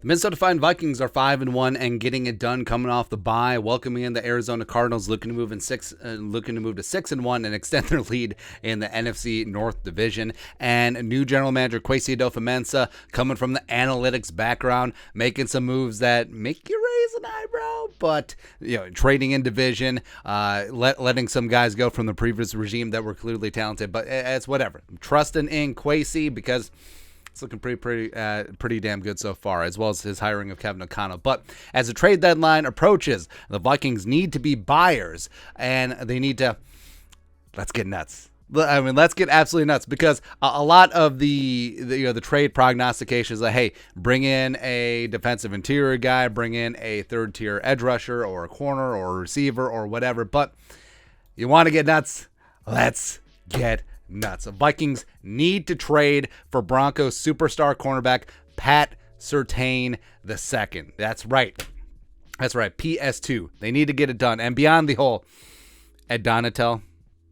The Minnesota Vikings are 5-1 and getting it done, coming off the bye, welcoming in the Arizona Cardinals, looking to move to 6-1 and extend their lead in the NFC North Division. And new general manager Kwesi Adofo-Mensah, coming from the analytics background, making some moves that make you raise an eyebrow, but trading in division, letting some guys go from the previous regime that were clearly talented. But it's whatever. I'm trusting in Kwesi because it's looking pretty damn good so far, as well as his hiring of Kevin O'Connell. But as the trade deadline approaches, the Vikings need to be buyers, and they need to, let's get nuts. I mean, let's get absolutely nuts, because a lot of the trade prognostications are, hey, bring in a defensive interior guy, bring in a third-tier edge rusher or a corner or a receiver or whatever. But you want to get nuts? Let's get nuts. The Vikings need to trade for Broncos superstar cornerback Pat Surtain II. That's right. PS2. They need to get it done. And beyond the whole Ed Donatel,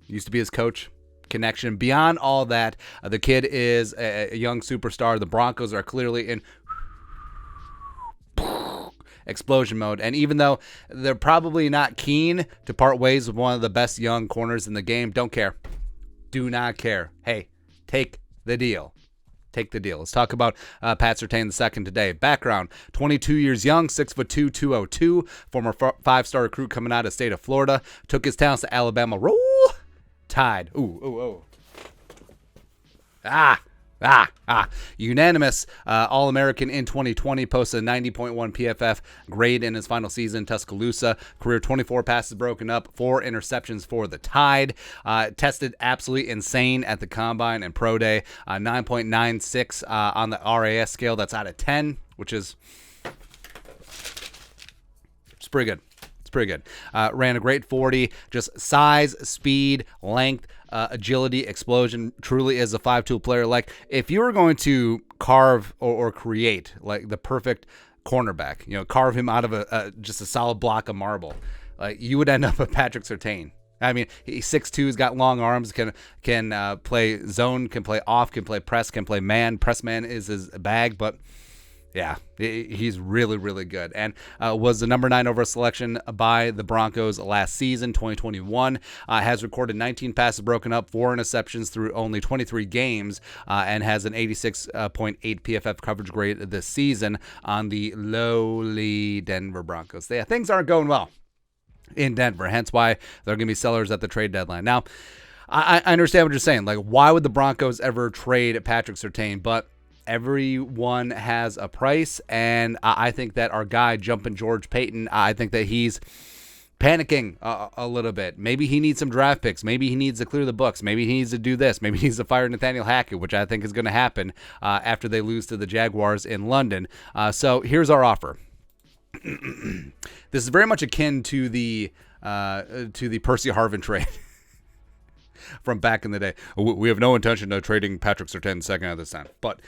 used to be his coach, connection, beyond all that, the kid is a young superstar. The Broncos are clearly in explosion mode. And even though they're probably not keen to part ways with one of the best young corners in the game, don't care. Do not care. Hey, take the deal. Take the deal. Let's talk about Pat Surtain II today. Background: 22 years young, 6'2", 202, former five-star recruit coming out of the state of Florida. Took his talents to Alabama. Roll Tide. Unanimous All-American in 2020, posted a 90.1 PFF grade in his final season in Tuscaloosa. Career 24 passes broken up, 4 interceptions for the Tide. Tested absolutely insane at the Combine and Pro Day. 9.96 on the RAS scale. That's out of 10, which is pretty good. It's pretty good. Ran a great 40. Just size, speed, length, agility, explosion. Truly is a 5-tool player. Like, if you were going to carve or create like the perfect cornerback, carve him out of just a solid block of marble, like, you would end up with Patrick Surtain. I mean, he's 6'2", he's got long arms, can play zone, can play off, can play press, can play man. Press man is his bag, but yeah, he's really, really good, and was the number 9 overall selection by the Broncos last season, 2021. Has recorded 19 passes broken up, 4 interceptions through only 23 games, and has an 86.8 PFF coverage grade this season on the lowly Denver Broncos. Yeah, things aren't going well in Denver, hence why they're going to be sellers at the trade deadline. Now, I understand what you're saying. Like, why would the Broncos ever trade Patrick Surtain? But everyone has a price, and I think that our guy, Jumpin' George Payton, I think that he's panicking a little bit. Maybe he needs some draft picks. Maybe he needs to clear the books. Maybe he needs to do this. Maybe he needs to fire Nathaniel Hackett, which I think is going to happen after they lose to the Jaguars in London. So here's our offer. This is very much akin to the Percy Harvin trade from back in the day. We have no intention of trading Patrick Surtain II at this time. But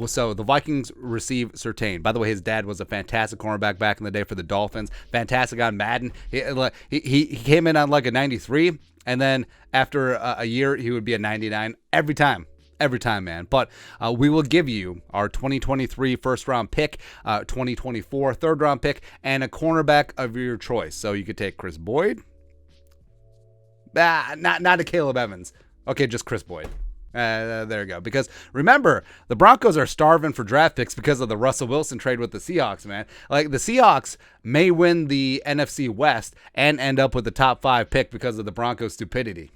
so the Vikings receive Surtain. By the way, his dad was a fantastic cornerback back in the day for the Dolphins. Fantastic on Madden. He came in on like a 93, and then after a year, he would be a 99 every time. Every time, man. But we will give you our 2023 first-round pick, 2024 third-round pick, and a cornerback of your choice. So you could take Chris Boyd. Not a Caleb Evans. Okay, just Chris Boyd. There you go. Because remember, the Broncos are starving for draft picks because of the Russell Wilson trade with the Seahawks, man. Like, the Seahawks may win the NFC West and end up with the top 5 pick because of the Broncos' stupidity.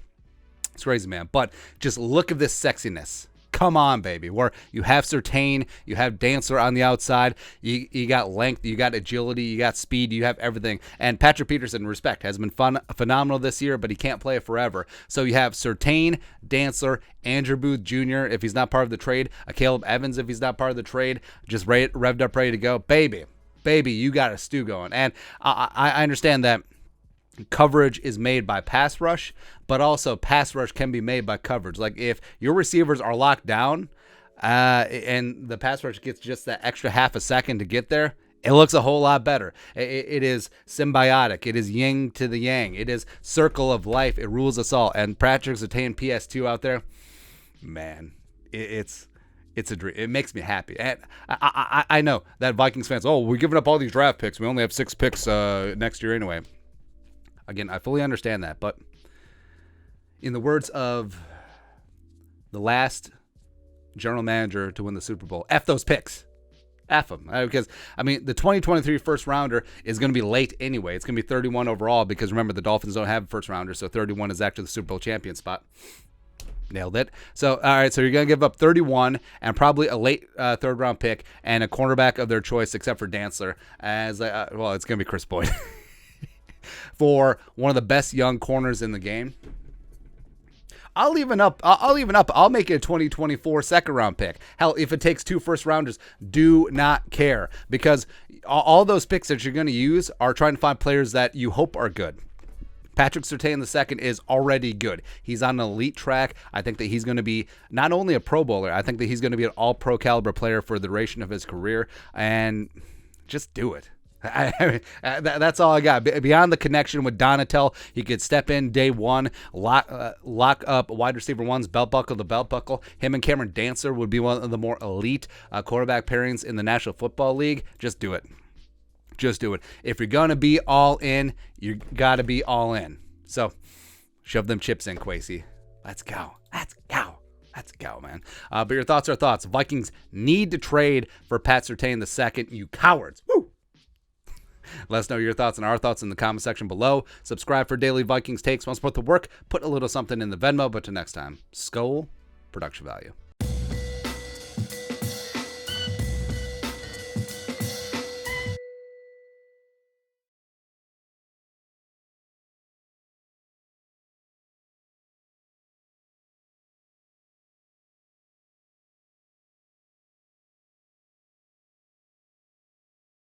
It's crazy, man. But just look at this sexiness. Come on, baby. Where you have Surtain, you have Dancer on the outside, you got length, you got agility, you got speed, you have everything. And Patrick Peterson, respect, has been phenomenal this year, but he can't play it forever. So you have Surtain, Dancer, Andrew Booth Jr. if he's not part of the trade, Caleb Evans if he's not part of the trade, just revved up, ready to go. Baby, you got a stew going. And I understand that coverage is made by pass rush, but also pass rush can be made by coverage. Like, if your receivers are locked down and the pass rush gets just that extra half a second to get there, it looks a whole lot better. It is symbiotic. It is yin to the yang. It is circle of life. It rules us all. And Patrick Surtain PS2 out there, man, it's It's a dream. It makes me happy. And I know that Vikings fans, oh, we're giving up all these draft picks. We only have 6 picks next year anyway. Again, I fully understand that. But in the words of the last general manager to win the Super Bowl, F those picks. F them. Because, I mean, the 2023 first rounder is going to be late anyway. It's going to be 31 overall because, remember, the Dolphins don't have a first rounder, so 31 is actually the Super Bowl champion spot. Nailed it. So, all right, so you're going to give up 31 and probably a late third-round pick and a cornerback of their choice, except for Dantzler, as, well, it's going to be Chris Boyd, for one of the best young corners in the game. I'll even up. I'll make it a 2024 second-round pick. Hell, if it takes 2 first-rounders, do not care, because all those picks that you're going to use are trying to find players that you hope are good. Pat Surtain II is already good. He's on an elite track. I think that he's going to be not only a Pro Bowler, I think that he's going to be an all-pro caliber player for the duration of his career. And just do it. That's all I got. Beyond the connection with Donatel, he could step in day one, lock up wide receiver one's belt buckle to belt buckle. Him and Cameron Dantzler would be one of the more elite quarterback pairings in the National Football League. Just do it. Just do it. If you're going to be all in, you got to be all in. So, shove them chips in, Kwesi. Let's go. Let's go. Let's go, man. But your thoughts are thoughts. Vikings need to trade for Pat Surtain II, you cowards. Woo! Let us know your thoughts and our thoughts in the comment section below. Subscribe for daily Vikings takes. Want to support the work? Put a little something in the Venmo. But till next time, Skol, production value.